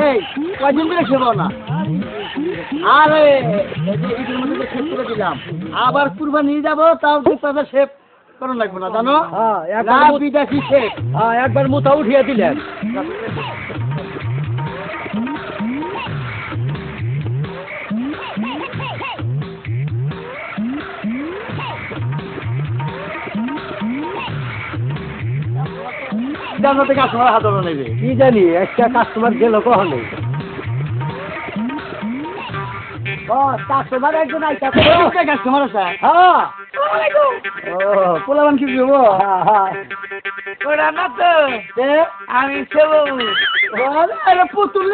এই কয়দিন ধরে খেবো না আরে ঈদের মধ্যে শেষ করে দিলাম আবার কুরবানি নিয়ে যাবো তাও তাদের শেপ করা লাগবে না জানো বিদেশি শেপ একবার মুতা উঠিয়ে দিলেন কাস্টমার হাত নেবে কি জানি একটা কাস্টমার গেল কখন কাস্টমার একজন কাস্টমার আছে হ্যাঁ পোলাবান কি দেবো ওরা না তো আমি খেলো পুতুল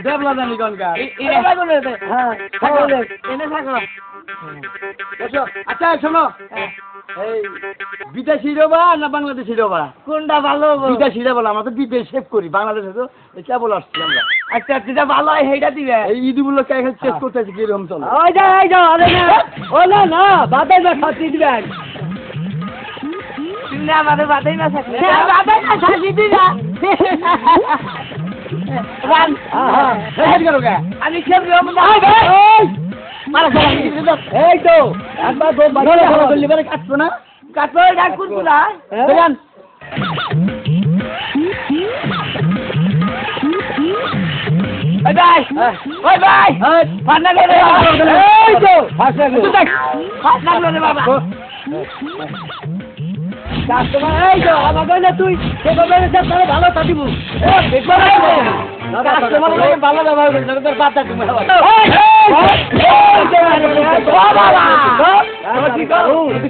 দেবলা জানি কনকার এনে থাকো আচ্ছা শোনো এই বিদেশি রোবা না বাংলাদেশি রোবা কোনটা ভালো বিদেশিরা বলো আমরা তো বিদেশ সেভ করি বাংলাদেশে তো কেবল আসছি আমরা আচ্ছা যেটা ভালো হয় সেইটা দিবে এই ঈদগুলো টেস্ট করতে আছি কিরকম চলো ওই যাও আরে না ও না বাদাই না খাতি দিবেন তুমি আমাদের বাদাই না থাকলে বাদাই না থাকি দিলা রান আমি খেলবো এই তো একবার কাটবো না কাটবো এটা করবো না ওই ভাই ওই ভাই ফান্না করে এই তো ফান্না করে বাবা কাস্টমার এই তো আমাকে না তুই সেভাবে তাহলে ভালো থাকিব কাস্টমার ভালো ব্যবহার করি না তোর বাচ্চা তুমি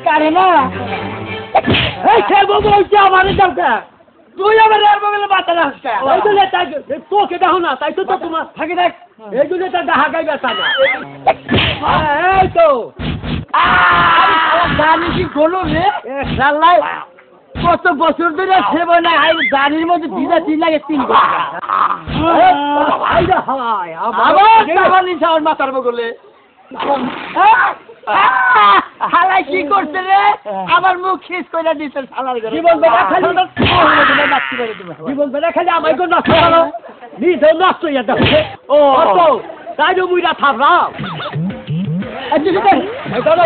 কারে না এই খেলবো বলছে আমার যাওটা তুই আবার আর বলে বাচ্চা না ওই তো তোকে দেখো না তাই তো তোমার থাকি দেখ এই জন্য তার ডাহা গাই বেচা না এই তো জানি কি বলো রে জানলাই কত বছর ধরে সেবা না গাড়ির মধ্যে দিদা তিন লাগে তিন আবার মাথার বগলে হালাই কি করছে রে আমার মুখ শেষ করে দিচ্ছে সালার ঘরে জীবন বেড়া খালি জীবন বেড়া খালি আমায় তো নষ্ট করো নিজে নষ্ট হয়ে যাচ্ছে ও তাই তো মুইরা থাকলাম চলো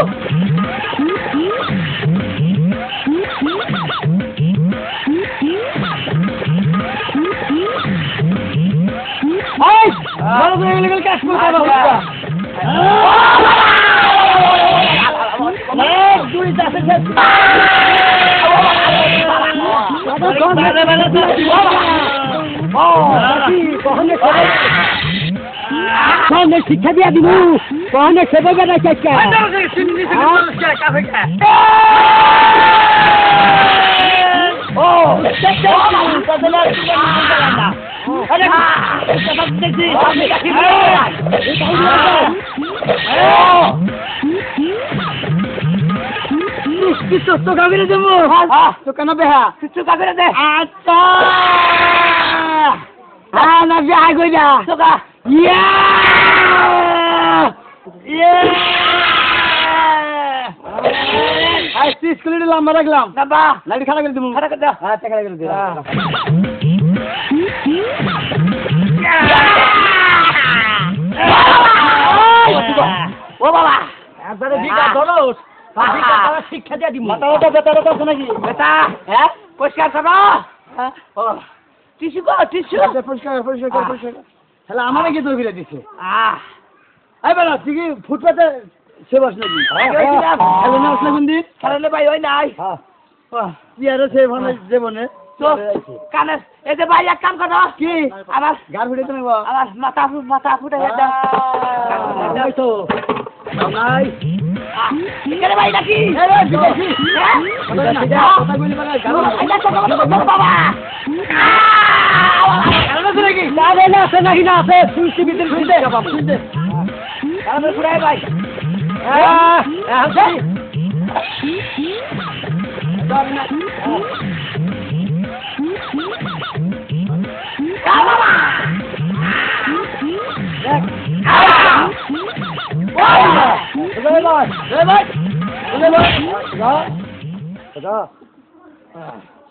ভালো করে ইলিগাল কাজ করতে হবে দুই চাষে শিক্ষা দিয়া দিব কখনো সেবা বেড়া চেষ্টা তো কাবিরে দেবো তো কেন বেহা কিছু কাবিরে দে আচ্ছা হ্যাঁ না বেহা কই যা তোকা ইয়া আই 30 কিলো লম্বা রাখলাম না বা লাইট খাড়া করে দেবো খাড়া করে দাও হ্যাঁ খাড়া করে দে ও বাবা একবারে বিঘা ধরো শিক্ষা দিয়া দিব মাথা বেটা আছে নাকি বেটা হ্যাঁ পরিষ্কার করো ও টিস্যু কো টিস্যু পরিষ্কার তাহলে আমারে কি দরকার দিছে এই বেলা তুই কি ফুটপাতে সেবাস নাকি খেলে না আসলে কোন দিন খেলে ভাই ওই নাই কি আর সেবানে জীবনে তো কানে এই যে ভাই এক কাম করো কি আমার গার ফুটে তুমি আমার মাথা ফুটে দাও তো নাই কেন ভাই নাকি বিদেশি কথা বলি মানে বাবা না আছে নাকি না আছে শুনছি ভিতরে শুনতে তাহলে ফুরাই ভাই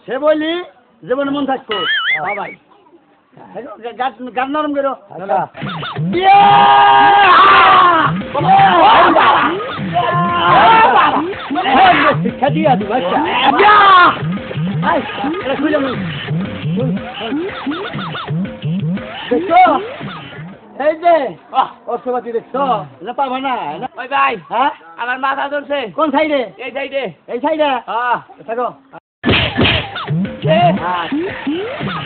সে বলি জীবনে মন থাকতো ভাই গান নরম করো শিক্ষা দিয়া দিব দেখছো এই যে অর্থপাতি দেখছো না পাবা না ওই ভাই হ্যাঁ আমার মাথা ধরছে কোন সাইডে এই সাইডে এই সাইডে হ্যাঁ থাকো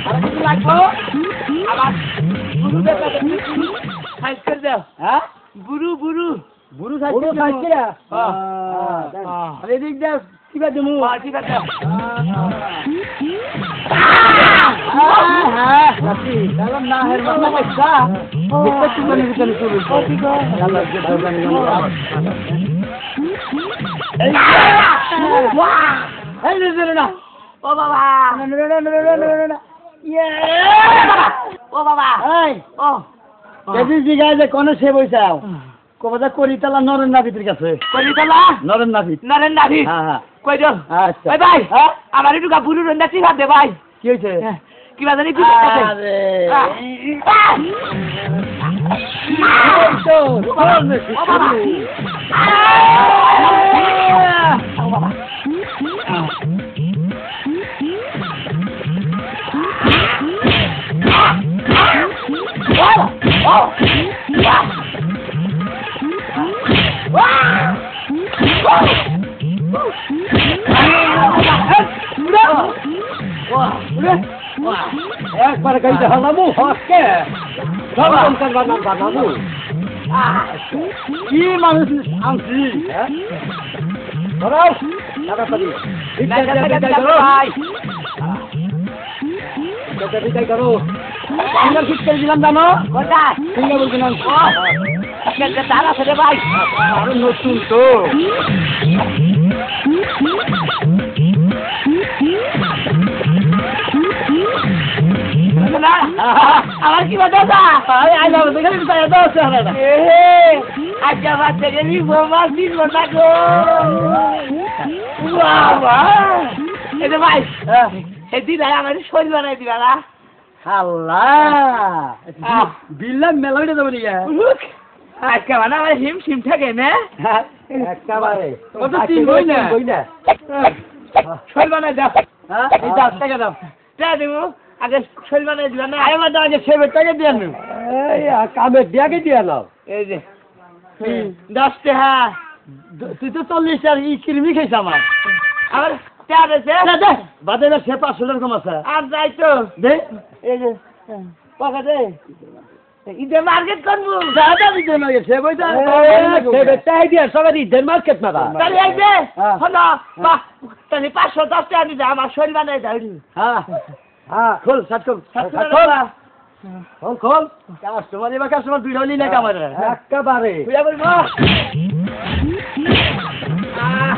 আর কিছু লাগবো আবার বুড়ু দেখা সাইজ করে দাও হ্যাঁ বুড়ু বুড়ু বুড়ু সাইড এদিক দিয়ে কিবা দিমু ঠিক আছে না হের মাথা পয়সা দেখতে তুমি ভিতরে চলে আল্লাহ যে দরকার এই রে না ও বাবা না ইয়ে ও বাবা এই ও যদি জিগায় যে কোন সে বইছাও কবজা করিতালা নরেন নাভিদের কাছে কলিতলা নরেন নাভিদ নরেন নাভি হ্যাঁ হ্যাঁ কই দাও আচ্ছা ওই ভাই হ্যাঁ আমার একটু বুড়ু রন্দা চিখা দে ভাই কি হইছে কি জানি কি করতেছে আরে একবার গাইতে হালামু হকে সব বানামু কি মানুষ আনছি ধরাও তাড়াতাড়ি ভাই বিদায় করো আমরা ঠিক করে দিলাম জানো কোথায় সিঙ্গা বলছিলাম তার আছে রে ভাই আরো নতুন তো আমার কি বাধা আই যাবো দেখে তাই দাও চেহারাটা আচ্ছা বাচ্চা গেলি বোমা দিন না গো বাবা এটা ভাই এদিন আমার শরীর বানাই দিবা না আল্লাহ বিল্লা মেলা হইতে যাবো নিয়ে আজকে মানে আমার হিম সিম থাকে না একেবারে কত তিন বই না শরীর বানাই দাও হ্যাঁ এই 10 টাকা দাও টাকা দেবো আগে শরীর বানাই দিবা না আরে মাদা আগে 7 টাকা দিয়ে আনো এই কামে ব্যাগে দিয়ে নাও এই যে 10 টাকা তুই তো 40 আর ই কিরমি খাইছ আমার আমার টাকা দিছে দে বাদে না সে 500 টাকা কম আছে আর যাই তো দে এই যে টাকা দে ইদে মার্কেট করবো দাদা দিতে না সে বইটা সে বেটাই দিয়ে সবাই ঈদের মার্কেট মারা তাহলে এই যে হ্যাঁ। হলো বাহ তাহলে 510 টাকা দিতে আমার শরীর বানাই দাও হ্যাঁ হ্যাঁ খোল সাত খোল খোল খোল কাস্টমার এবার কাস্টমার দুইটা হলি না কামার একেবারে বুঝা বলবো হ্যাঁ